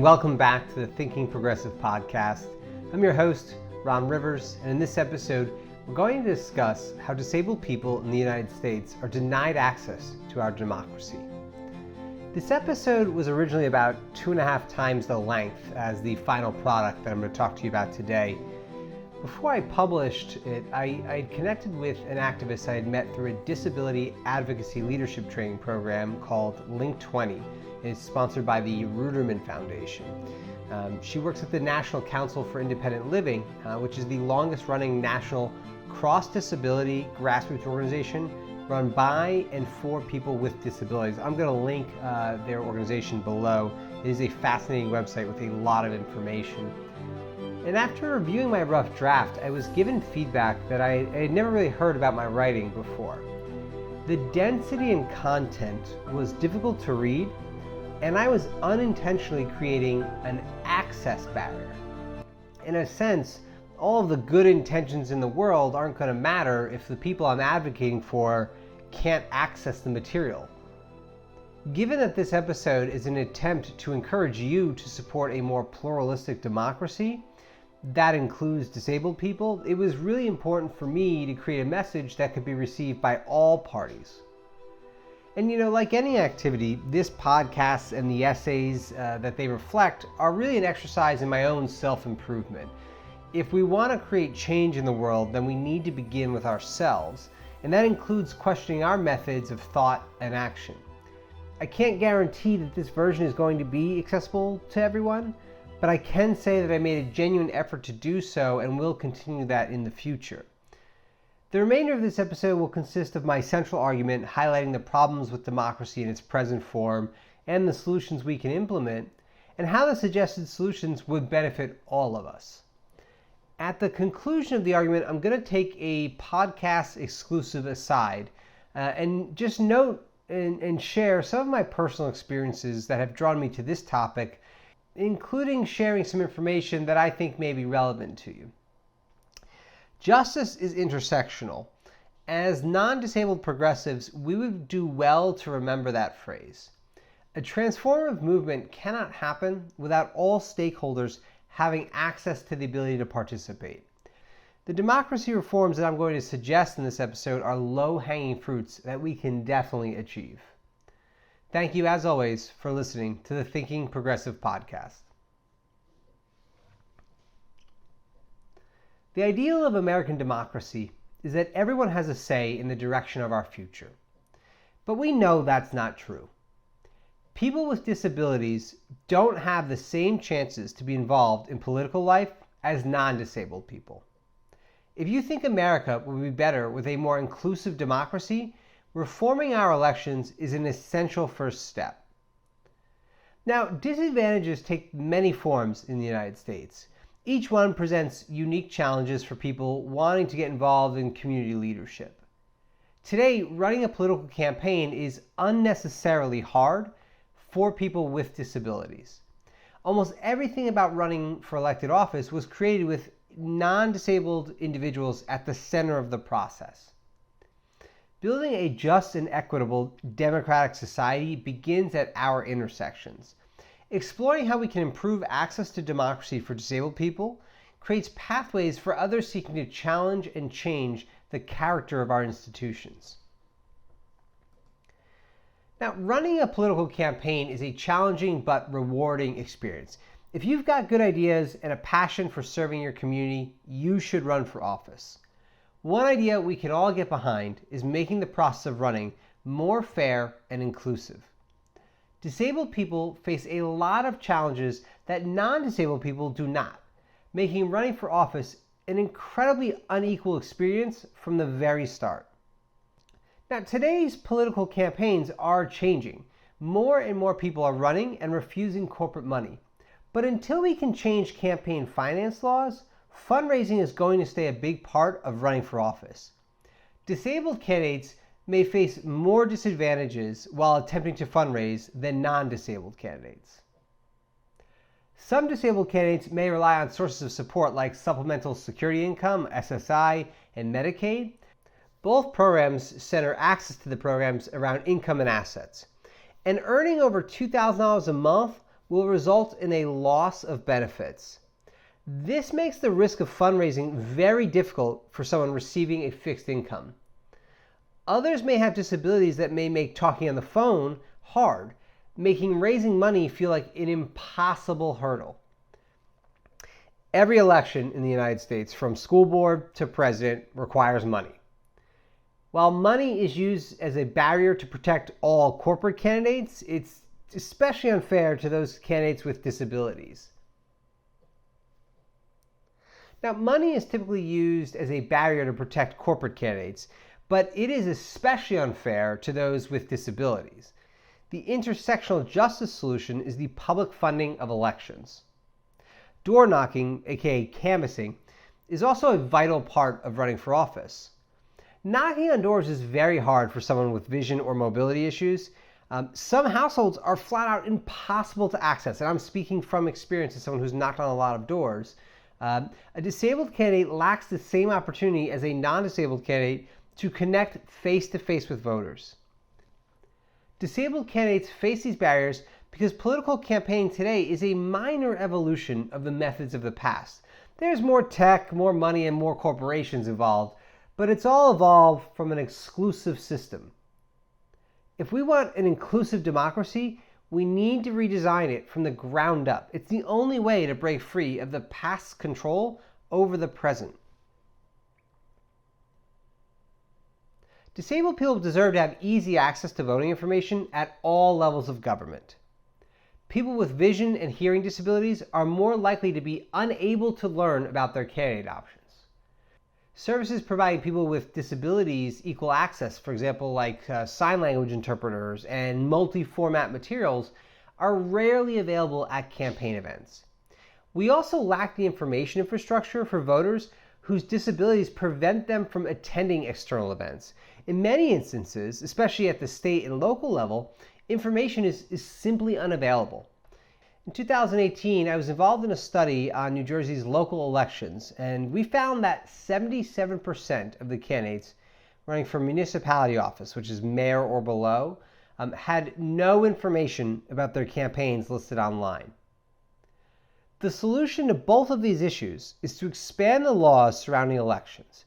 welcome back to the Thinking Progressive podcast. I'm your host, Ron Rivers, and in this episode, we're going to discuss how disabled people in the United States are denied access to our democracy. This episode was originally about 2.5 times the length as the final product that I'm going to talk to you about today. Before I published it, I connected with an activist I had met through a disability advocacy leadership training program called Link 20. It's sponsored by the Ruderman Foundation. She works at the National Council for Independent Living, which is the longest running national cross-disability grassroots organization run by and for people with disabilities. I'm going to link their organization below. It is a fascinating website with a lot of information. And after reviewing my rough draft, I was given feedback that I had never really heard about my writing before. The density and content was difficult to read, and I was unintentionally creating an access barrier. In a sense, all of the good intentions in the world aren't going to matter if the people I'm advocating for can't access the material. Given that this episode is an attempt to encourage you to support a more pluralistic democracy, that includes disabled people, it was really important for me to create a message that could be received by all parties. And like any activity, this podcast and the essays that they reflect are really an exercise in my own self-improvement. If we want to create change in the world, then we need to begin with ourselves, and that includes questioning our methods of thought and action. I can't guarantee that this version is going to be accessible to everyone, but I can say that I made a genuine effort to do so and will continue that in the future. The remainder of this episode will consist of my central argument highlighting the problems with democracy in its present form and the solutions we can implement, and how the suggested solutions would benefit all of us. At the conclusion of the argument, I'm going to take a podcast exclusive aside and just note and share some of my personal experiences that have drawn me to this topic, including sharing some information that I think may be relevant to you. Justice is intersectional. As non-disabled progressives, we would do well to remember that phrase. A transformative movement cannot happen without all stakeholders having access to the ability to participate. The democracy reforms that I'm going to suggest in this episode are low-hanging fruits that we can definitely achieve. Thank you, as always, for listening to the Thinking Progressive podcast. The ideal of American democracy is that everyone has a say in the direction of our future. But we know that's not true. People with disabilities don't have the same chances to be involved in political life as non-disabled people. If you think America would be better with a more inclusive democracy, reforming our elections is an essential first step. Now, disadvantages take many forms in the United States. Each one presents unique challenges for people wanting to get involved in community leadership. Today, running a political campaign is unnecessarily hard for people with disabilities. Almost everything about running for elected office was created with non-disabled individuals at the center of the process. Building a just and equitable democratic society begins at our intersections. Exploring how we can improve access to democracy for disabled people creates pathways for others seeking to challenge and change the character of our institutions. Now, running a political campaign is a challenging but rewarding experience. If you've got good ideas and a passion for serving your community, you should run for office. One idea we can all get behind is making the process of running more fair and inclusive. Disabled people face a lot of challenges that non-disabled people do not, making running for office an incredibly unequal experience from the very start. Now, today's political campaigns are changing. More and more people are running and refusing corporate money. But until we can change campaign finance laws, fundraising is going to stay a big part of running for office. Disabled candidates may face more disadvantages while attempting to fundraise than non-disabled candidates. Some disabled candidates may rely on sources of support like supplemental security income, SSI, and Medicaid. Both programs center access to the programs around income and assets. And earning over $2,000 a month will result in a loss of benefits. This makes the risk of fundraising very difficult for someone receiving a fixed income. Others may have disabilities that may make talking on the phone hard, making raising money feel like an impossible hurdle. Every election in the United States, from school board to president, requires money. While money is used as a barrier to protect all corporate candidates, it's especially unfair to those candidates with disabilities. Now, money is typically used as a barrier to protect corporate candidates, but it is especially unfair to those with disabilities. The intersectional justice solution is the public funding of elections. Door knocking, aka canvassing, is also a vital part of running for office. Knocking on doors is very hard for someone with vision or mobility issues. Some households are flat out impossible to access, and I'm speaking from experience as someone who's knocked on a lot of doors. A disabled candidate lacks the same opportunity as a non-disabled candidate to connect face-to-face with voters. Disabled candidates face these barriers because political campaigning today is a minor evolution of the methods of the past. There's more tech, more money, and more corporations involved, but it's all evolved from an exclusive system. If we want an inclusive democracy, we need to redesign it from the ground up. It's the only way to break free of the past's control over the present. Disabled people deserve to have easy access to voting information at all levels of government. People with vision and hearing disabilities are more likely to be unable to learn about their candidate options. Services providing people with disabilities equal access, for example, like sign language interpreters and multi-format materials, are rarely available at campaign events. We also lack the information infrastructure for voters whose disabilities prevent them from attending external events. In many instances, especially at the state and local level, information is simply unavailable. In 2018, I was involved in a study on New Jersey's local elections, and we found that 77% of the candidates running for municipality office, which is mayor or below, had no information about their campaigns listed online. The solution to both of these issues is to expand the laws surrounding elections.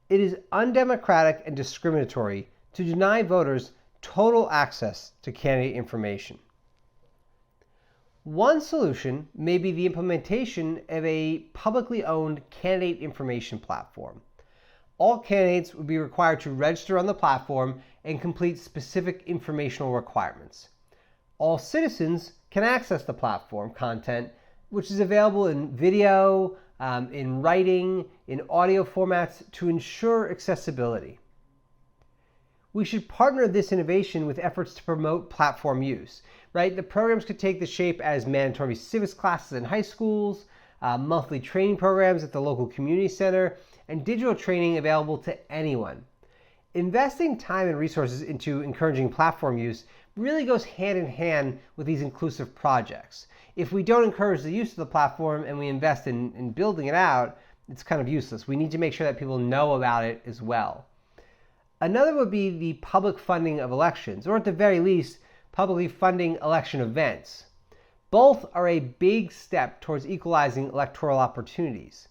It is undemocratic and discriminatory to deny voters total access to candidate information. One solution may be the implementation of a publicly owned candidate information platform. All candidates would be required to register on the platform and complete specific informational requirements. All citizens can access the platform content, which is available in video, in writing, in audio formats to ensure accessibility. We should partner this innovation with efforts to promote platform use, right? The programs could take the shape as mandatory civics classes in high schools, monthly training programs at the local community center, and digital training available to anyone. Investing time and resources into encouraging platform use really goes hand in hand with these inclusive projects. If we don't encourage the use of the platform and we invest in building it out, it's kind of useless. We need to make sure that people know about it as well. Another would be the public funding of elections, or at the very least, publicly funding election events. Both are a big step towards equalizing electoral opportunities.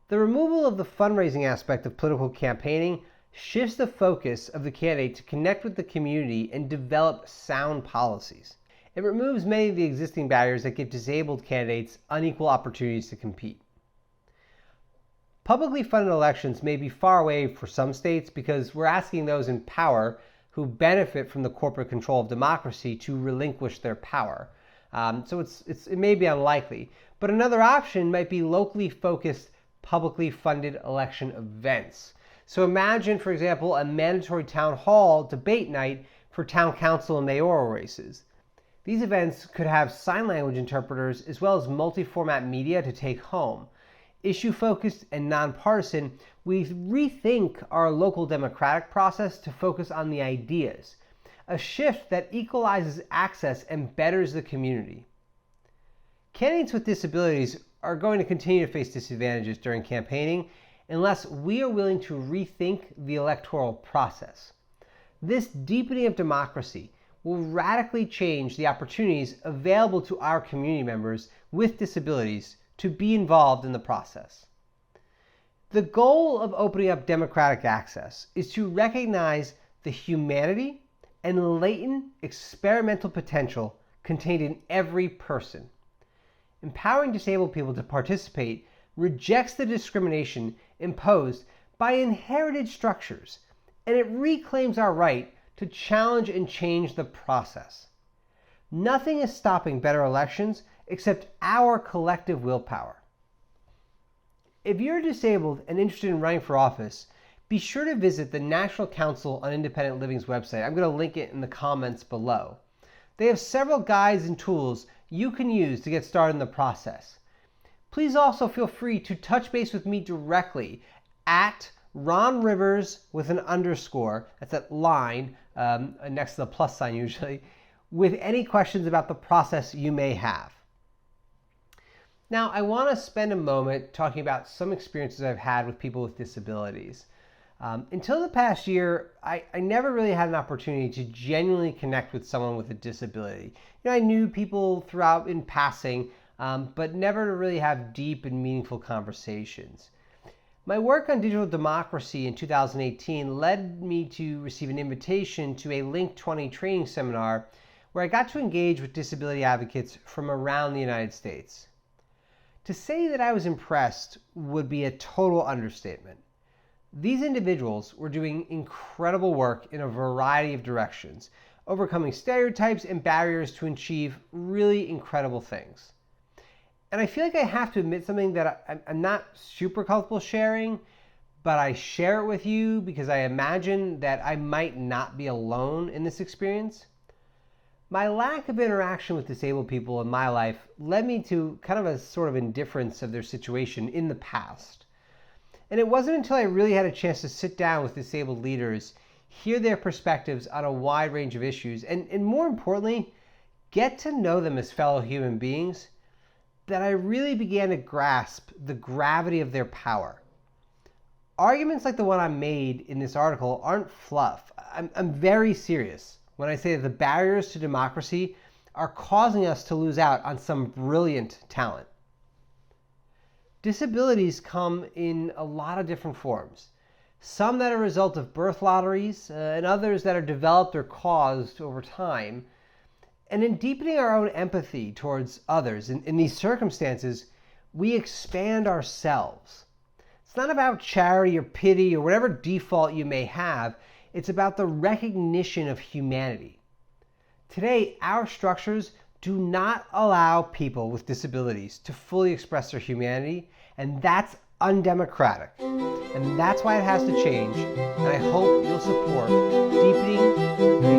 The removal of the fundraising aspect of political campaigning shifts the focus of the candidate to connect with the community and develop sound policies. It removes many of the existing barriers that give disabled candidates unequal opportunities to compete. Publicly funded elections may be far away for some states because we're asking those in power who benefit from the corporate control of democracy to relinquish their power. So it may be unlikely. But another option might be locally focused, publicly funded election events. So imagine, for example, a mandatory town hall debate night for town council and mayoral races. These events could have sign language interpreters as well as multi-format media to take home. Issue-focused and nonpartisan, we rethink our local democratic process to focus on the ideas, a shift that equalizes access and betters the community. Candidates with disabilities are going to continue to face disadvantages during campaigning unless we are willing to rethink the electoral process. This deepening of democracy will radically change the opportunities available to our community members with disabilities to be involved in the process. The goal of opening up democratic access is to recognize the humanity and latent experimental potential contained in every person. Empowering disabled people to participate rejects the discrimination imposed by inherited structures, and it reclaims our right to challenge and change the process. Nothing is stopping better elections except our collective willpower. If you're disabled and interested in running for office, be sure to visit the National Council on Independent Living's website. I'm going to link it in the comments below. They have several guides and tools you can use to get started in the process. Please also feel free to touch base with me directly at Ron Rivers with an underscore, that's that line next to the plus sign usually, with any questions about the process you may have. Now, I want to spend a moment talking about some experiences I've had with people with disabilities. Until the past year, I never really had an opportunity to genuinely connect with someone with a disability. I knew people throughout in passing, but never to really have deep and meaningful conversations. My work on digital democracy in 2018 led me to receive an invitation to a Link 20 training seminar where I got to engage with disability advocates from around the United States. To say that I was impressed would be a total understatement. These individuals were doing incredible work in a variety of directions, overcoming stereotypes and barriers to achieve really incredible things. And I feel like I have to admit something that I'm not super comfortable sharing, but I share it with you because I imagine that I might not be alone in this experience. My lack of interaction with disabled people in my life led me to kind of a sort of indifference of their situation in the past. And it wasn't until I really had a chance to sit down with disabled leaders, hear their perspectives on a wide range of issues, and more importantly, get to know them as fellow human beings, that I really began to grasp the gravity of their power. Arguments like the one I made in this article aren't fluff. I'm very serious when I say that the barriers to democracy are causing us to lose out on some brilliant talent. Disabilities come in a lot of different forms. Some that are a result of birth lotteries, and others that are developed or caused over time. And in deepening our own empathy towards others in these circumstances, we expand ourselves. It's not about charity or pity or whatever default you may have. It's about the recognition of humanity. Today, our structures do not allow people with disabilities to fully express their humanity, and that's undemocratic. And that's why it has to change, and I hope you'll support deepening